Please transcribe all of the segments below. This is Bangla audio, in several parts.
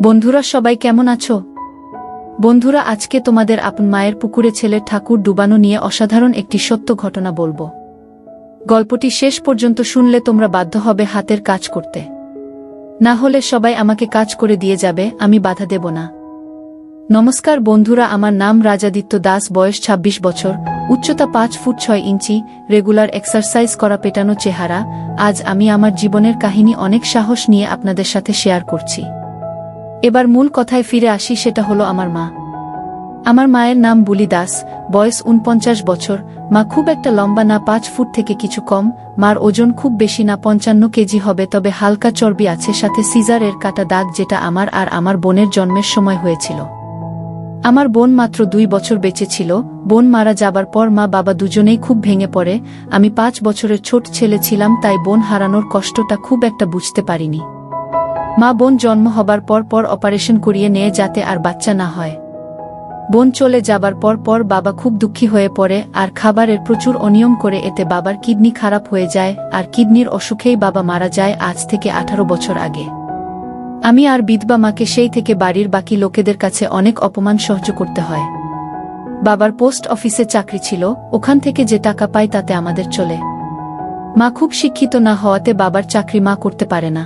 বন্ধুরা সবাই কেমন আছো? বন্ধুরা আজকে তোমাদের আপন মায়ের পুকুরে ছেলের ঠাকুর ডুবানো নিয়ে অসাধারণ একটি সত্য ঘটনা বলবো। গল্পটি শেষ পর্যন্ত শুনলে তোমরা বাধ্য হবে হাতের কাজ করতে। না হলে সবাই আমাকে কাজ করে দিয়ে যাবে, আমি বাধা দেব না। নমস্কার বন্ধুরা, আমার নাম রাজাদিত্য দাস, বয়স ২৬ বছর, উচ্চতা ৫ ফুট ৬ ইঞ্চি, রেগুলার এক্সারসাইজ করা পেটানো চেহারা। আজ আমি আমার জীবনের কাহিনী অনেক সাহস নিয়ে আপনাদের সাথে শেয়ার করছি। এবার মূল কথায় ফিরে আসি, সেটা হলো আমার মা। আমার মায়ের নাম বুলি দাস, বয়স ৪৯ বছর। মা খুব একটা লম্বা না, ৫ ফুট থেকে কিছু কম। মার ওজন খুব বেশি না, ৫৫ কেজি হবে, তবে হালকা চর্বি আছে, সাথে সিজারের কাটা দাগ, যেটা আমার আর আমার বোনের জন্মের সময় হয়েছিল। আমার বোন মাত্র ২ বছর বেঁচে ছিল। বোন মারা যাবার পর মা বাবা দুজনেই খুব ভেঙে পড়ে। আমি ৫ বছরের ছোট ছেলে ছিলাম, তাই বোন হারানোর কষ্টটা খুব একটা বুঝতে পারিনি। মা বোন জন্ম হবার পর অপারেশন করিয়ে নেয় যাতে আর বাচ্চা না হয়। বোন চলে যাবার পর বাবা খুব দুঃখী হয়ে পড়ে আর খাবারের প্রচুর অনিয়ম করে, এতে বাবার কিডনি খারাপ হয়ে যায়, আর কিডনির অসুখেই বাবা মারা যায় আজ থেকে ১৮ বছর আগে। আমি আর বিধবা মাকে সেই থেকে বাড়ির বাকি লোকেদের কাছে অনেক অপমান সহ্য করতে হয়। বাবার পোস্ট অফিসে চাকরি ছিল, ওখান থেকে যে টাকা পায় তাতে আমাদের চলে। মা খুব শিক্ষিত না হওয়াতে বাবার চাকরি মা করতে পারে না।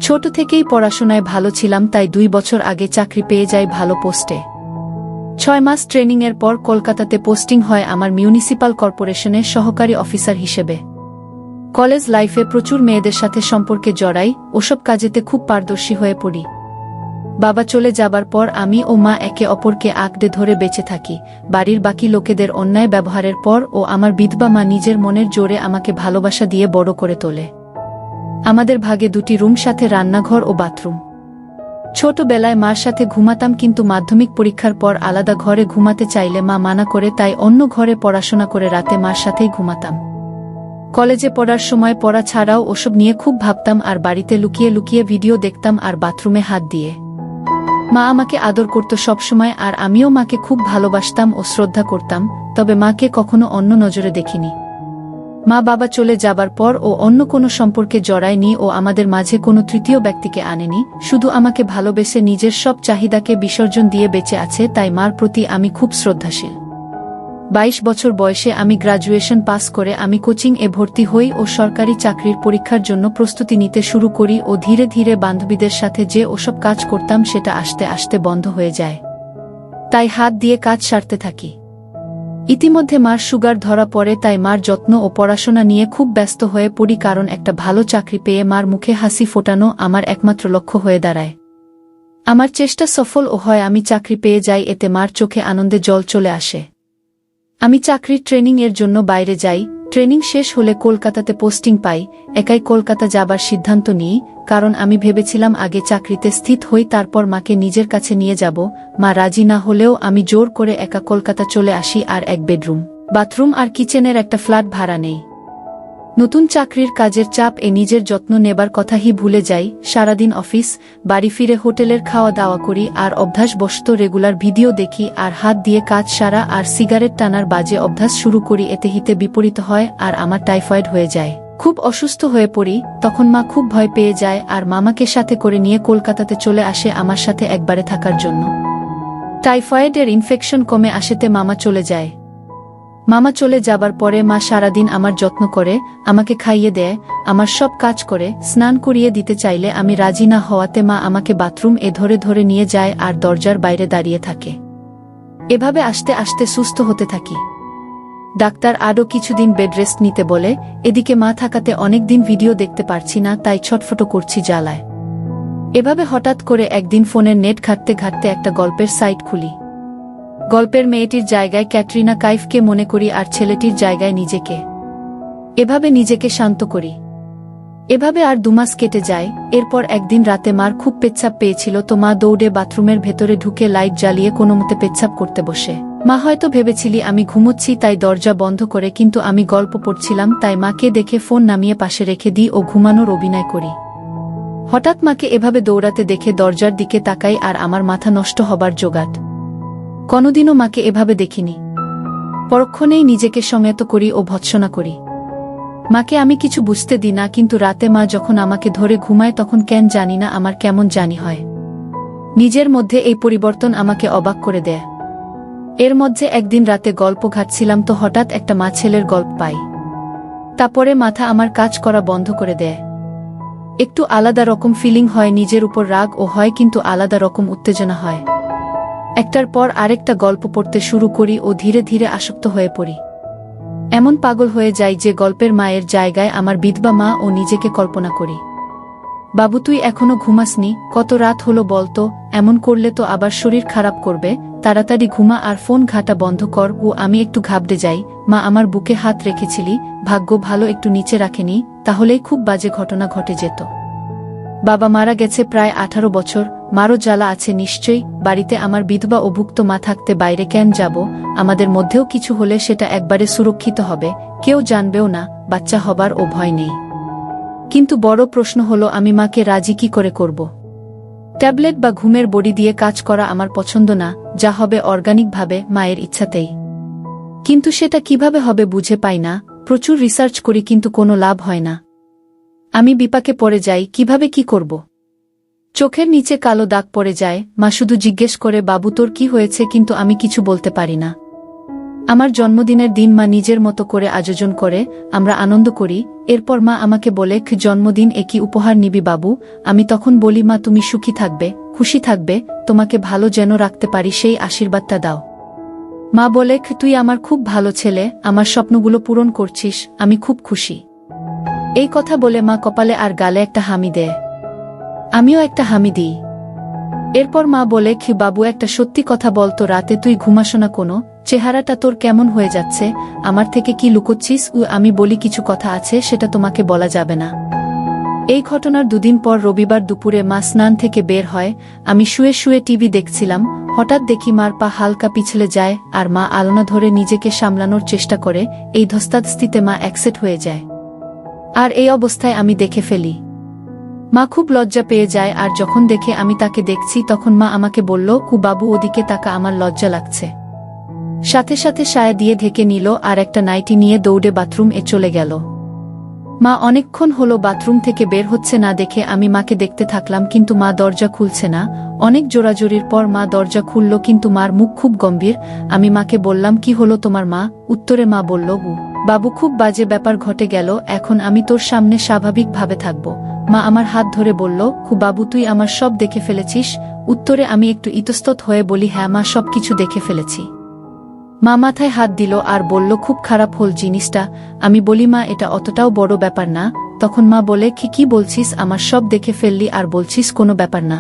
ছোট থেকেই পড়াশোনায় ভালো ছিলাম, তাই ২ বছর আগে চাকরি পেয়ে যাই ভালো পোস্টে। ৬ মাস ট্রেনিংয়ের পর কলকাতাতে পোস্টিং হয় আমার মিউনিসিপাল কর্পোরেশনের সহকারী অফিসার হিসেবে। কলেজ লাইফে প্রচুর মেয়েদের সাথে সম্পর্কে জড়াই, ওসব কাজেতে খুব পারদর্শী হয়ে পড়ি। বাবা চলে যাবার পর আমি ও মা একে অপরকে আঁকড়ে ধরে বেঁচে থাকি। বাড়ির বাকি লোকেদের অন্যায় ব্যবহারের পর ও আমার বিধবা মা নিজের মনের জোরে আমাকে ভালোবাসা দিয়ে বড় করে তোলে। আমাদের ভাগে ২টি রুম, সাথে রান্নাঘর ও বাথরুম। ছোটবেলায় মার সাথে ঘুমাতাম, কিন্তু মাধ্যমিক পরীক্ষার পর আলাদা ঘরে ঘুমাতে চাইলে মা মানা করে, তাই অন্য ঘরে পড়াশোনা করে রাতে মার সাথেই ঘুমাতাম। কলেজে পড়ার সময় পড়া ছাড়াও ওসব নিয়ে খুব ভাবতাম, আর বাড়িতে লুকিয়ে লুকিয়ে ভিডিও দেখতাম আর বাথরুমে হাত দিয়ে। মা আমাকে আদর করত সবসময়, আর আমিও মাকে খুব ভালোবাসতাম ও শ্রদ্ধা করতাম, তবে মাকে কখনো অন্য নজরে দেখিনি। মা বাবা চলে যাবার পর ও অন্য কোনো সম্পর্কে জড়ায়নি ও আমাদের মাঝে কোনো তৃতীয় ব্যক্তিকে আনেনি, শুধু আমাকে ভালোবেসে নিজের সব চাহিদাকে বিসর্জন দিয়ে বেঁচে আছে, তাই মার প্রতি আমি খুব শ্রদ্ধাশীল। ২২ বছর বয়সে আমি গ্রাজুয়েশন পাস করে আমি কোচিং-এ ভর্তি হই ও সরকারি চাকরির পরীক্ষার জন্য প্রস্তুতি নিতে শুরু করি, ও ধীরে ধীরে বান্ধবীদের সাথে যে ওসব কাজ করতাম সেটা আস্তে আস্তে বন্ধ হয়ে যায়, তাই হাত দিয়ে কাজ সারতে থাকি। ইতিমধ্যে মার সুগার ধরা পড়ে, তাই মার যত্ন ও পড়াশোনা নিয়ে খুব ব্যস্ত হয়ে পড়ি, কারণ একটা ভালো চাকরি পেয়ে মার মুখে হাসি ফোটানো আমার একমাত্র লক্ষ্য হয়ে দাঁড়ায়। আমার চেষ্টা সফল ও হয়, আমি চাকরি পেয়ে যাই, এতে মার চোখে আনন্দে জল চলে আসে। আমি চাকরির ট্রেনিং এর জন্য বাইরে যাই। ট্রেনিং শেষ হলে কলকাতাতে পোস্টিং পাই। একাই কলকাতা যাবার সিদ্ধান্ত নিই, কারণ আমি ভেবেছিলাম আগে চাকরিতে স্থিত হই, তারপর মাকে নিজের কাছে নিয়ে যাব। মা রাজি না হলেও আমি জোর করে একা কলকাতা চলে আসি, আর এক বেডরুম, বাথরুম আর কিচেনের একটা ফ্ল্যাট ভাড়া নেই। নতুন চাকরির কাজের চাপ এ নিজের যত্ন নেবার কথাই ভুলে যাই। সারাদিন অফিস, বাড়ি ফিরে হোটেলের খাওয়া দাওয়া করি, আর অভ্যাসবশত রেগুলার ভিডিও দেখি আর হাত দিয়ে কাজ সারা আর সিগারেট টানার বাজে অভ্যাস শুরু করি। এতে হিতে বিপরীত হয় আর আমার টাইফয়েড হয়ে যায়, খুব অসুস্থ হয়ে পড়ি। তখন মা খুব ভয় পেয়ে যায় আর মামাকে সাথে করে নিয়ে কলকাতাতে চলে আসে আমার সাথে একবারে থাকার জন্য। টাইফয়েডের ইনফেকশন কমে আসেতে মামা চলে যায়। মামা চলে যাবার পরে মা সারাদিন আমার যত্ন করে, আমাকে খাইয়ে দেয়, আমার সব কাজ করে। স্নান করিয়ে দিতে চাইলে আমি রাজি না হওয়াতে মা আমাকে বাথরুম-এ ধরে ধরে নিয়ে যায় আর দরজার বাইরে দাঁড়িয়ে থাকে। এভাবে আস্তে আস্তে সুস্থ হতে থাকি। ডাক্তার আরও কিছুদিন বেড রেস্ট নিতে বলে। এদিকে মা থাকাতে অনেকদিন ভিডিও দেখতে পারছি না, তাই ছটফট করছি জ্বালায়। এভাবে হঠাৎ করে একদিন ফোনের নেট ঘাঁটতে ঘাঁটতে একটা গল্পের সাইট খুলি। গল্পের মেয়েটির জায়গায় ক্যাটরিনা কাইফকে মনে করি আর ছেলেটির জায়গায় নিজেকে। এভাবে নিজেকে শান্ত করি। এভাবে আর ২ মাস কেটে যায়। এরপর একদিন রাতে মার খুব পেচ্ছাপ পেয়েছিল, তো মা দৌড়ে বাথরুমের ভেতরে ঢুকে লাইট জ্বালিয়ে কোনোমতে পেচ্ছাপ করতে বসে। মা হয়তো ভেবেছিলি আমি ঘুমোচ্ছি, তাই দরজা বন্ধ করে, কিন্তু আমি গল্প পড়ছিলাম, তাই মাকে দেখে ফোন নামিয়ে পাশে রেখে দিই ও ঘুমানোর অভিনয় করি। হঠাৎ মাকে এভাবে দৌড়াতে দেখে দরজার দিকে তাকাই আর আমার মাথা নষ্ট হবার জোগাড়। কোনোদিনও মাকে এভাবে দেখিনি। পরক্ষণেই নিজেকে সংযত করি ও ভৎসনা করি। মাকে আমি কিছু বুঝতে দিই না, কিন্তু রাতে মা যখন আমাকে ধরে ঘুমায় তখন কেন জানি না আমার কেমন জানি হয়। নিজের মধ্যে এই পরিবর্তন আমাকে অবাক করে দেয়। এর মধ্যে একদিন রাতে গল্প ঘাটছিলাম তো হঠাৎ একটা মা ছেলের গল্প পাই। তারপরে মাথা আমার কাজ করা বন্ধ করে দেয়। একটু আলাদা রকম ফিলিং হয়, নিজের উপর রাগ ও হয়, কিন্তু আলাদা রকম উত্তেজনা হয়। একটার পর আরেকটা গল্প পড়তে শুরু করি ও ধীরে ধীরে আসক্ত হয়ে পড়ি। এমন পাগল হয়ে যাই যে গল্পের মায়ের জায়গায় আমার বিধবা মা ও নিজেকে কল্পনা করি। বাবু, তুই এখনো ঘুমাসনি? কত রাত হলো বলতো? এমন করলে তো আবার শরীর খারাপ করবে। তাড়াতাড়ি ঘুমা আর ফোন ঘাটা বন্ধ কর। ও আমি একটু ঘাবড়ে যাই। মা আমার বুকে হাত রেখেছিলি, ভাগ্য ভালো একটু নিচে রাখেনি, তাহলেই খুব বাজে ঘটনা ঘটে যেত। বাবা মারা গেছে প্রায় 18 বছর, মারও জ্বালা আছে নিশ্চয়ই। বাড়িতে আমার বিধবা ও ভুক্ত মা থাকতে বাইরে কেন যাব? আমাদের মধ্যেও কিছু হলে সেটা একবারে সুরক্ষিত হবে, কেউ জানবেও না, বাচ্চা হবার ও ভয় নেই। কিন্তু বড় প্রশ্ন হলো, আমি মাকে রাজি কি করে করব? ট্যাবলেট বা ঘুমের বড়ি দিয়ে কাজ করা আমার পছন্দ না, যা হবে অর্গানিকভাবে, মায়ের ইচ্ছাতেই। কিন্তু সেটা কিভাবে হবে বুঝে পাই না। প্রচুর রিসার্চ করি কিন্তু কোনো লাভ হয় না। আমি বিপাকে পড়ে যাই, কিভাবে কি করব? চোখের নিচে কালো দাগ পড়ে যায়। মা শুধু জিজ্ঞেস করে, বাবু তোর কি হয়েছে? কিন্তু আমি কিছু বলতে পারি না। আমার জন্মদিনের দিন মা নিজের মতো করে আয়োজন করে, আমরা আনন্দ করি। এরপর মা আমাকে বলে, জন্মদিন একই উপহার নিবি বাবু? আমি তখন বলি, মা তুমি সুখী থাকবে, খুশি থাকবে, তোমাকে ভালো যেন রাখতে পারি সেই আশীর্বাদটা দাও। মা বলে, তুই আমার খুব ভালো ছেলে, আমার স্বপ্নগুলো পূরণ করছিস, আমি খুব খুশি। এই কথা বলে মা কপালে আর গালে একটা হামি দেয়। আমিও একটা হামি দিই। এরপর মা বলে, বাবু একটা সত্যি কথা বলতো, রাতে তুই ঘুমাস না কোনো? চেহারাটা তোর কেমন হয়ে যাচ্ছে, আমার থেকে কি লুকোচ্ছিস? আমি বলি, কিছু কথা আছে, সেটা তোমাকে বলা যাবে না। এই ঘটনার দুদিন পর রবিবার দুপুরে মা স্নান থেকে বের হয়। আমি শুয়ে শুয়ে টিভি দেখছিলাম। হঠাৎ দেখি মার পা হালকা পিছলে যায় আর মা আলনা ধরে নিজেকে সামলানোর চেষ্টা করে। এই ধস্তাধস্তিতে মা অ্যাক্সিডেন্ট হয়ে যায়। আর এই অবস্থায় আমি দেখে ফেলি। মা খুব লজ্জা পেয়ে যায়, আর যখন দেখে আমি তাকে দেখছি তখন মা আমাকে বলল, বাবু ওদিকে তাকা, আমার লজ্জা লাগছে। সাথে সাথে সায়া দিয়ে ঢেকে নিল আর একটা নাইটি নিয়ে দৌড়ে বাথরুম এ চলে গেল। মা অনেকক্ষণ হলো বাথরুম থেকে বের হচ্ছে না দেখে আমি মাকে দেখতে থাকলাম, কিন্তু মা দরজা খুলছে না। অনেক জোরাজোরির পর মা দরজা খুলল, কিন্তু মার মুখ খুব গম্ভীর। আমি মাকে বললাম, কি হলো তোমার মা? উত্তরে মা বলল, বাবু খুব বাজে ব্যাপার ঘটে গেল, এখন আমি তোর সামনে স্বাভাবিকভাবে থাকব। মা আমার হাত ধরে বলল, বাবু তুই আমার সব দেখে ফেলেছিস? উত্তরে আমি একটু ইতস্তত হয়ে বলি, হ্যাঁ মা, সব কিছু দেখে ফেলেছি। মা মাথায় হাত দিল আর বলল, খুব খারাপ হল জিনিসটা। আমি বলি, মা এটা অতটাও বড় ব্যাপার না। তখন মা বলে, কি বলছিস? আমার সব দেখে ফেললি আর বলছিস কোনো ব্যাপার না?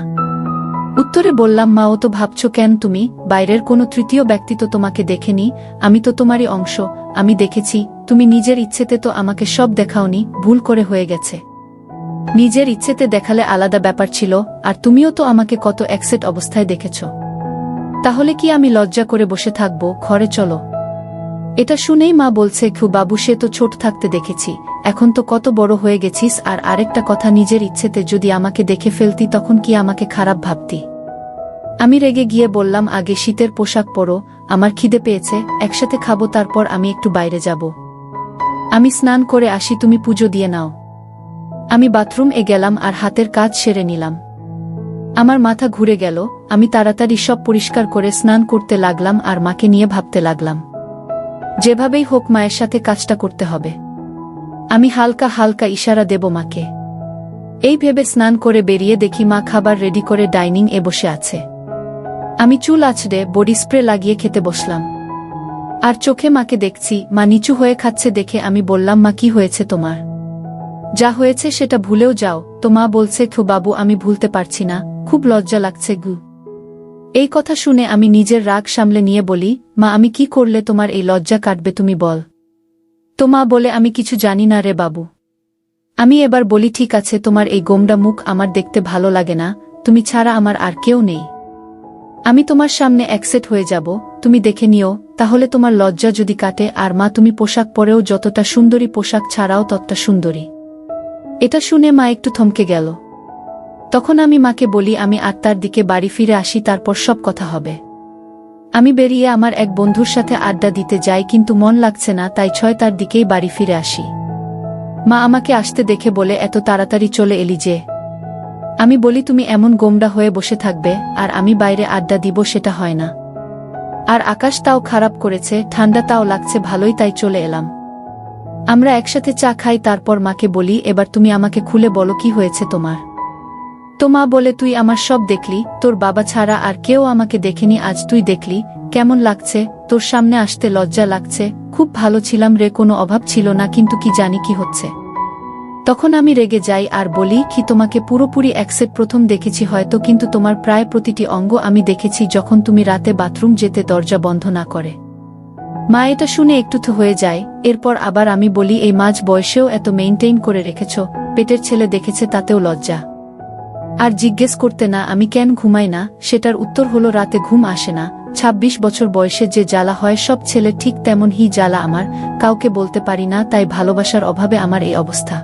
উত্তরে বললাম, মা ও তো ভাবছো কেন তুমি? বাইরের কোনো তৃতীয় ব্যক্তি তো তোমাকে দেখেনি, আমি তো তোমারই অংশ। আমি দেখেছি, তুমি নিজের ইচ্ছেতে তো আমাকে সব দেখাওনি, ভুল করে হয়ে গেছে। নিজের ইচ্ছেতে দেখালে আলাদা ব্যাপার ছিল, আর তুমিও তো আমাকে কত অ্যাক্সেট অবস্থায় দেখেছ। তাহলে কি আমি লজ্জা করে বসে থাকবো? ঘরে চলো। এটা শুনেই মা বলছে, বাবু সে তো ছোট থাকতে দেখেছি, এখন তো কত বড় হয়ে গেছিস। আর আরেকটা কথা, নিজের ইচ্ছেতে যদি আমাকে দেখে ফেলতি তখন কি আমাকে খারাপ ভাবতি? আমি রেগে গিয়ে বললাম, আগে শীতের পোশাক পরো, আমার খিদে পেয়েছে, একসাথে খাবো, তারপর আমি একটু বাইরে যাব। আমি স্নান করে আসি, তুমি পুজো দিয়ে নাও। আমি বাথরুম এ গেলাম আর হাতের কাজ সেরে নিলাম। আমার মাথা ঘুরে গেল। আমি তাড়াতাড়ি সব পরিষ্কার করে স্নান করতে লাগলাম আর মাকে নিয়ে ভাবতে লাগলাম, যেভাবেই হোক মায়ের সাথে কাজটা করতে হবে। আমি হালকা হালকা ইশারা দেব মাকে। এই ভেবে স্নান করে বেরিয়ে দেখি মা খাবার রেডি করে ডাইনিং এ বসে আছে। আমি চুল আঁচড়ে বডি স্প্রে লাগিয়ে খেতে বসলাম। আর চোখে মাকে দেখছি, মা নিচু হয়ে খাচ্ছে দেখে আমি বললাম, মা কি হয়েছে তোমার? যা হয়েছে সেটা ভুলেও যাও। তো মা বলছে, বাবু আমি ভুলতে পারছি না, খুব লজ্জা লাগছে গু। এই কথা শুনে আমি নিজের রাগ সামলে নিয়ে বলি, মা আমি কি করলে তোমার এই লজ্জা কাটবে তুমি বল। তো মা বলে, আমি কিছু জানি না রে বাবু। আমি এবার বলি, ঠিক আছে, তোমার এই গোমড়া মুখ আমার দেখতে ভালো লাগে না, তুমি ছাড়া আমার আর কেউ নেই। আমি তোমার সামনে অ্যাকসেপ্ট হয়ে যাব, তুমি দেখে নিও, তাহলে তোমার লজ্জা যদি কাটে। আর মা তুমি পোশাক পরেও যতটা সুন্দরী, পোশাক ছাড়াও ততটা সুন্দরী। এটা শুনে মা একটু থমকে গেল। তখন আমি মাকে বলি, আমি 8টার দিকে বাড়ি ফিরে আসি, তারপর সব কথা হবে। আমি বেরিয়ে আমার এক বন্ধুর সাথে আড্ডা দিতে যাই, কিন্তু মন লাগছে না, তাই 6টার দিকেই বাড়ি ফিরে আসি। মা আমাকে আসতে দেখে বলে, এত তাড়াতাড়ি চলে এলি যে? আমি বলি তুমি এমন গোমড়া হয়ে বসে থাকবে আর আমি বাইরে আড্ডা দিব সেটা হয় না। আর আকাশ তাও খারাপ করেছে, ঠান্ডা তাও লাগছে ভালোই, তাই চলে এলাম। আমরা একসাথে চা খাই, তারপর মাকে বলি এবার তুমি আমাকে খুলে বলো কি হয়েছে তোমার। তো মা বলে তুই আমার সব দেখলি, তোর বাবা ছাড়া আর কেউ আমাকে দেখেনি, আজ তুই দেখলি, কেমন লাগছে, তোর সামনে আসতে লজ্জা লাগছে, খুব ভালো ছিলাম রে, কোনো অভাব ছিল না, কিন্তু কি জানি কি হচ্ছে। তখন আমি রেগে যাই আর বলি কি তোমাকে পুরোপুরি অ্যাকসেপ্ট প্রথম দেখেছি হয়তো, কিন্তু তোমার প্রায় প্রতিটি অঙ্গ আমি দেখেছি যখন তুমি রাতে বাথরুম যেতে দরজা বন্ধ না করে। মা এটা শুনে একটু তো হয়ে যায়, এরপর আবার আমি বলি এই মাঝ বয়সেও এত মেইনটেইন করে রেখেছ, পেটের ছেলে দেখেছে তাতেও লজ্জা। আর জিজ্ঞেস করতে না আমি কেন ঘুমাই না, সেটার উত্তর হলো রাতে ঘুম আসে না। ২৬ বছর বয়সে যে জ্বালা হয় সব ছেলে ঠিক তেমন হি জ্বালা আমার, কাউকে বলতে পারি না, তাই ভালোবাসার অভাবে আমার এই অবস্থা।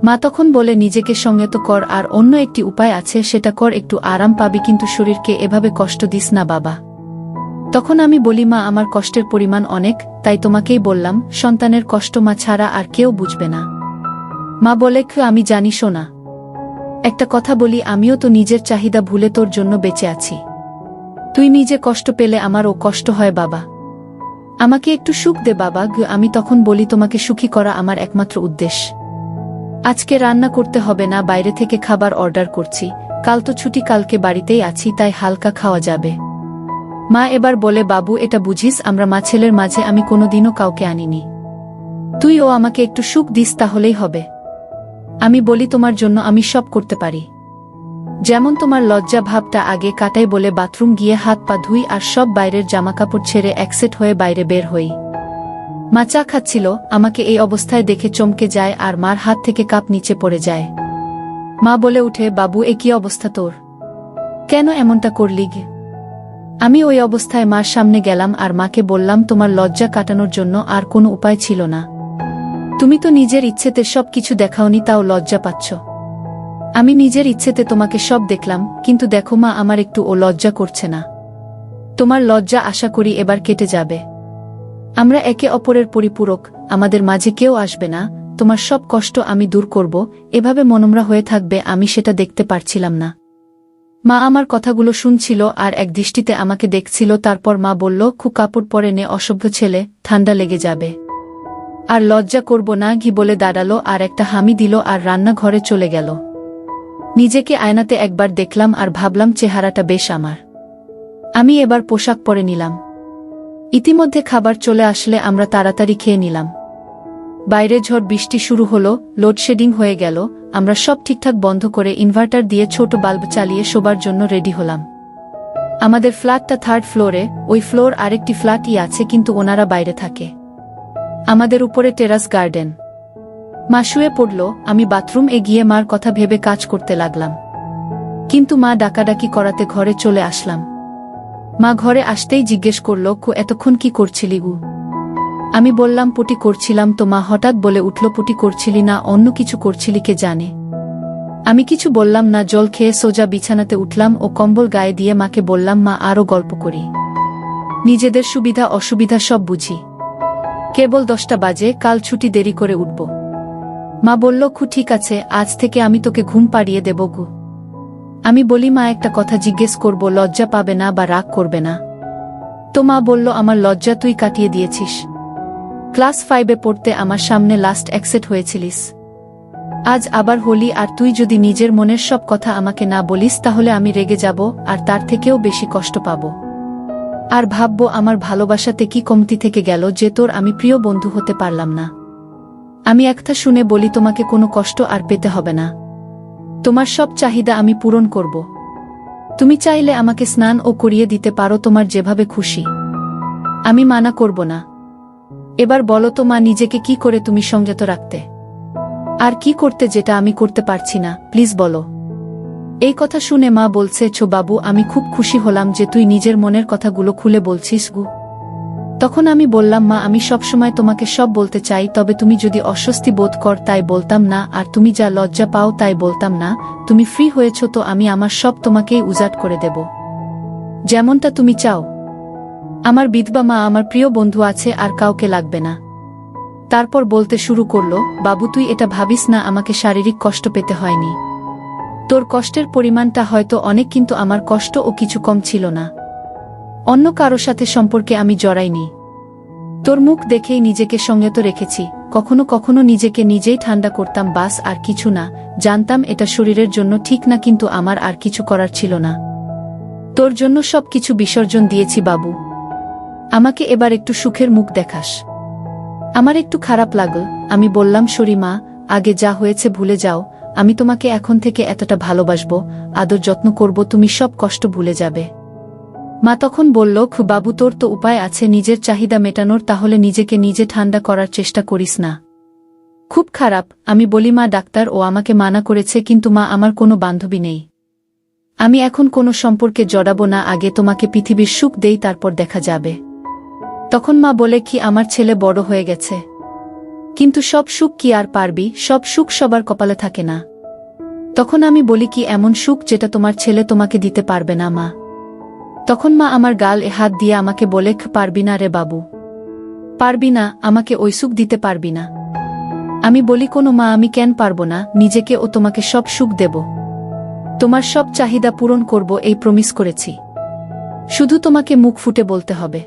মা তখন বলে নিজেকে সংযত কর, আর অন্য একটি উপায় আছে সেটা কর, একটু আরাম পাবি, কিন্তু শরীরকে এভাবে কষ্ট দিস না বাবা। তখন আমি বলি মা আমার কষ্টের পরিমাণ অনেক, তাই তোমাকেই বললাম, সন্তানের কষ্ট মা ছাড়া আর কেউ বুঝবে না। মা বলে আমি জানি শোনা, একটা কথা বলি, আমিও তো নিজের চাহিদা ভুলে তোর জন্য বেঁচে আছি। তুই নিজে কষ্ট পেলে আমারও কষ্ট হয় বাবা, আমাকে একটু সুখ দে বাবা। আমি তখন বলি তোমাকে সুখী করা আমার একমাত্র উদ্দেশ্য। আজকে রান্না করতে হবে না, বাইরে থেকে খাবার অর্ডার করছি, কাল তো ছুটি, কালকে বাড়িতেই আছি, তাই হালকা খাওয়া যাবে। মা এবার বলে বাবু এটা বুঝিস আমরা মা ছেলের মাঝে আমি কোনোদিনও কাউকে আনিনি, তুই ও আমাকে একটু সুখ দিস তাহলেই হবে। আমি বলি তোমার জন্য আমি সব করতে পারি, যেমন তোমার লজ্জা ভাবটা আগে কাটাই বলে বাথরুম গিয়ে হাত পা ধুই আর সব বাইরের জামাকাপড় ছেড়ে একসেট হয়ে বাইরে বের হই। মা চা খাচ্ছিল, আমাকে এই অবস্থায় দেখে চমকে যায় আর মার হাত থেকে কাপ নিচে পড়ে যায়। মা বলে উঠে বাবু এ কি অবস্থা তোর, কেন এমনটা করলি? আমি ওই অবস্থায় মার সামনে গেলাম আর মাকে বললাম তোমার লজ্জা কাটানোর জন্য আর কোনো উপায় ছিল না, তুমি তো নিজের ইচ্ছেতে সব কিছু দেখাওনি, তাও লজ্জা পাচ্ছ। আমি নিজের ইচ্ছেতে তোমাকে সব দেখলাম, কিন্তু দেখো মা আমার একটু ও লজ্জা করছে না। তোমার লজ্জা আশা করি এবার কেটে যাবে, আমরা একে অপরের পরিপূরক, আমাদের মাঝে কেউ আসবে না, তোমার সব কষ্ট আমি দূর করব, এভাবে মনমরা হয়ে থাকবে আমি সেটা দেখতে পারছিলাম না। মা আমার কথাগুলো শুনছিল আর এক দৃষ্টিতে আমাকে দেখছিল, তারপর মা বলল খুব কাপড় পরে নে, অসভ্য ছেলে, ঠান্ডা লেগে যাবে। আর লজ্জা করব না ঘি বলে দাঁড়ালো আর একটা হামি দিল আর রান্নাঘরে চলে গেল। নিজেকে আয়নাতে একবার দেখলাম আর ভাবলাম চেহারাটা বেশ আমার। আমি এবার পোশাক পরে নিলাম। ইতিমধ্যে খাবার চলে আসলে আমরা তাড়াতাড়ি খেয়ে নিলাম। বাইরে ঝড় বৃষ্টি শুরু হলো, লোডশেডিং হয়ে গেল, আমরা সব ঠিকঠাক বন্ধ করে ইনভার্টার দিয়ে ছোট বাল্ব চালিয়ে শোবার জন্য রেডি হলাম। আমাদের ফ্ল্যাটটা 3rd ফ্লোরে, ওই ফ্লোর আরেকটি ফ্ল্যাটই আছে, কিন্তু ওনারা বাইরে থাকে। আমাদের উপরে টেরাস গার্ডেন। মা শুয়ে পড়ল, আমি বাথরুম গিয়ে মার কথা ভেবে কাজ করতে লাগলাম, কিন্তু মা ডাকাডাকি করাতে ঘরে চলে আসলাম। মা ঘরে আসতেই জিজ্ঞেস করল এতক্ষণ কি করছিলি গু? আমি বললাম পটি করছিলাম। তো মা হঠাৎ বলে উঠল পটি করছিলি না অন্য কিছু করছিলি কে জানে। আমি কিছু বললাম না, জল খেয়ে সোজা বিছানাতে উঠলাম ও কম্বল গায়ে দিয়ে মাকে বললাম মা আরো গল্প করি, নিজেদের সুবিধা অসুবিধা সব বুঝি, কেবল 10টা বাজে, কাল ছুটি, দেরি করে উঠব। মা বলল ঠিক আছে, আজ থেকে আমি তোকে ঘুম পাড়িয়ে দেব গু। আমি বলি মা একটা কথা জিজ্ঞেস করব, লজ্জা পাবে না বা রাগ করবে না? তো মা বলল আমার লজ্জা তুই কাটিয়ে দিয়েছিস, ক্লাস 5-এ পড়তে আমার সামনে লাস্ট অ্যাকসেপ্ট হয়েছিলিস, আজ আবার হলি, আর তুই যদি নিজের মনের সব কথা আমাকে না বলিস তাহলে আমি রেগে যাব আর তার থেকেও বেশি কষ্ট পাব, আর ভাববো আমার ভালোবাসাতে কি কমতি থেকে গেল যে তোর আমি প্রিয় বন্ধু হতে পারলাম না। আমি একটা শুনে বলি তোমাকে কোনো কষ্ট আর পেতে হবে না, তোমার সব চাহিদা আমি পূরণ করব, তুমি চাইলে আমাকে স্নান ও করিয়ে দিতে পারো তোমার যেভাবে খুশি, আমি মানা করব না। এবার বলো তো মা নিজেকে কি করে তুমি সংযত রাখতে, আর কি করতে যেটা আমি করতে পারছি না, প্লিজ বলো। এই কথা শুনে মা বলছে বাবু আমি খুব খুশি হলাম যে তুই নিজের মনের কথাগুলো খুলে বলছিস গু। তখন আমি বললাম মা আমি সবসময় তোমাকে সব বলতে চাই, তবে তুমি যদি অস্বস্তি বোধ কর তাই বলতাম না, আর তুমি যা লজ্জা পাও তাই বলতাম না, তুমি ফ্রি হয়েছ তো আমি আমার সব তোমাকেই উজাট করে দেব, যেমনটা তুমি চাও। আমার বিধবা মা, আমার প্রিয় বন্ধু আছে, আর কাউকে লাগবে না। তারপর বলতে শুরু করলো বাবু তুই এটা ভাবিস না আমাকে শারীরিক কষ্ট পেতে হয়নি, তোর কষ্টের পরিমাণটা হয়তো অনেক, কিন্তু আমার কষ্ট ও কিছু কম ছিল না। অন্য কারো সাথে সম্পর্কে আমি জড়াইনি। তোর মুখ দেখেই নিজেকে সংযত রেখেছি। কখনো কখনো নিজেকে নিজেই ঠান্ডা করতাম, বাস আর কিছু না। জানতাম এটা শরীরের জন্য ঠিক না, কিন্তু আমার আর কিছু করার ছিল না। তোর জন্য সব কিছু বিসর্জন দিয়েছি বাবু। আমাকে এবার একটু সুখের মুখ দেখাস। আমার একটু খারাপ লাগল। আমি বললাম, সরি মা, আগে যা হয়েছে ভুলে যাও। আমি তোমাকে এখন থেকে এতটা ভালোবাসবো, আদর যত্ন করব, তুমি সব কষ্ট ভুলে যাবে। মা তখন বলল, বাবু তোর তো উপায় আছে নিজের চাহিদা মেটানোর, তাহলে নিজেকে নিজে ঠান্ডা করার চেষ্টা করিস না। খুব খারাপ। আমি বলি, মা ডাক্তার ও আমাকে মানা করেছে, কিন্তু মা আমার কোনো বান্ধবী নেই। আমি এখন কোনো সম্পর্কে জড়াবো না, আগে তোমাকে পৃথিবীর সুখ দেই, তারপর দেখা যাবে। তখন মা বলে, কি আমার ছেলে বড় হয়ে গেছে, কিন্তু সব সুখ কি আর পারবি? সব সুখ সবার কপালে থাকে না। তখন আমি বলি, কি এমন সুখ যেটা তোমার ছেলে তোমাকে দিতে পারবে না মা? তখন মা আমার গালে হাত দিয়ে আমাকে বলে, পারবি না রে বাবু, পারবি না, আমাকে ওই সুখ দিতে পারবি না। আমি বলি, কোনো মা, আমি কেন পারবো না? নিজেকে ও তোমাকে সব সুখ দেব, তোমার সব চাহিদা পূরণ করব, এই প্রমিস করেছি। শুধু তোমাকে মুখ ফুটে বলতে হবে।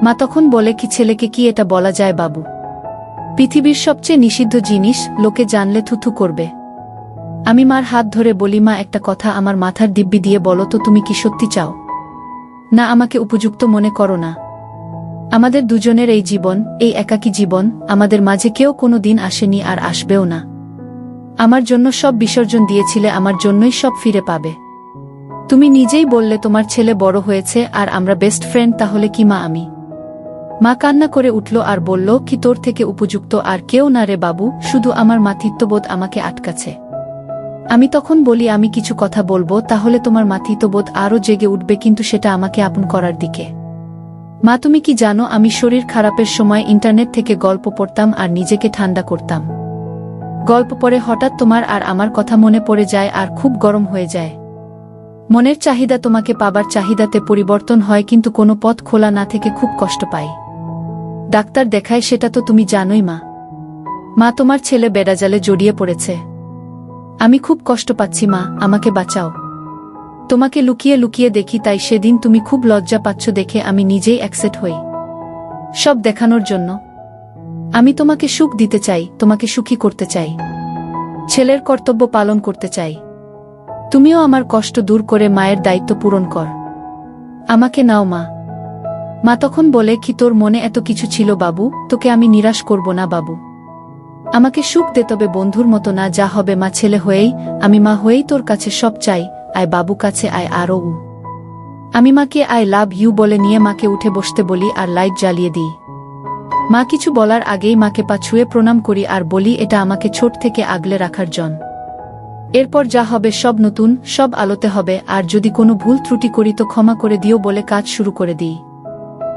মা তখন বলে, কি ছেলেকে কি এটা বলা যায় বাবু? পৃথিবীর সবচেয়ে নিষিদ্ধ জিনিস, লোকে জানলে থুথু করবে। আমি মার হাত ধরে বলি, মা একটা কথা আমার মাথার দিব্যি দিয়ে বলো তো, তুমি কি সত্যি চাও না আমাকে উপযুক্ত মনে করো না? আমাদের দুজনের এই জীবন, এই একাকী জীবন, আমাদের মাঝে কেউ কোনো দিন আসেনি আর আসবেও না। আমার জন্য সব বিসর্জন দিয়েছিলে, আমার জন্যই সব ফিরে পাবে। তুমি নিজেই বললে তোমার ছেলে বড় হয়েছে আর আমরা বেস্ট ফ্রেন্ড, তাহলে কি মা আমি? মা কান্না করে উঠল আর বলল, কি তোর থেকে উপযুক্ত আর কেউ না রে বাবু, শুধু আমার মাতৃত্ববোধ আমাকে আটকাছে। আমি তখন বলি, আমি কিছু কথা বলবো, তাহলে তোমার মাতৃত্ববোধ আরও জেগে উঠবে, কিন্তু সেটা আমাকে আপন করার দিকে। মা তুমি কি জানো, আমি শরীর খারাপের সময় ইন্টারনেট থেকে গল্প পড়তাম আর নিজেকে ঠান্ডা করতাম। গল্প পড়ে হঠাৎ তোমার আর আমার কথা মনে পড়ে যায় আর খুব গরম হয়ে যায়। মনের চাহিদা তোমাকে পাবার চাহিদাতে পরিবর্তন হয়, কিন্তু কোনো পথ খোলা না থেকে খুব কষ্ট পাই। ডাক্তার দেখায়, সেটা তো তুমি জানোই মা। মা তোমার ছেলে বেড়াজালে জড়িয়ে পড়েছে। আমি খুব কষ্ট পাচ্ছি মা, আমাকে বাঁচাও। তোমাকে লুকিয়ে লুকিয়ে দেখি, তাই সেদিন তুমি খুব লজ্জা পাচ্ছ দেখে আমি নিজেই অ্যাকসেপ্ট হই, সব দেখানোর জন্য। আমি তোমাকে সুখ দিতে চাই, তোমাকে সুখী করতে চাই, ছেলের কর্তব্য পালন করতে চাই। তুমিও আমার কষ্ট দূর করে মায়ের দায়িত্ব পূরণ কর। আমাকে নাও মা। মা তখন বলে, কি তোর মনে এত কিছু ছিল বাবু, তোকে আমি নিরাশ করব না বাবু। আমাকে সুখ দে, তবে বন্ধুর মতো না, যা হবে মা ছেলে হয়েই, আমি মা হয়েই তোর কাছে সব চাই। আয় বাবু কাছে আয় আরও। আমি মাকে আই লাভ ইউ বলে নিয়ে মাকে উঠে বসতে বলি আর লাইট জ্বালিয়ে দিই। মা কিছু বলার আগেই মাকে পা ছুঁয়ে প্রণাম করি আর বলি, এটা আমাকে ছোট থেকে আগলে রাখার জন্য। এরপর যা হবে সব নতুন, সব আলোতে হবে, আর যদি কোনো ভুল ত্রুটি করি তো ক্ষমা করে দিও বলে কাজ শুরু করে দিই।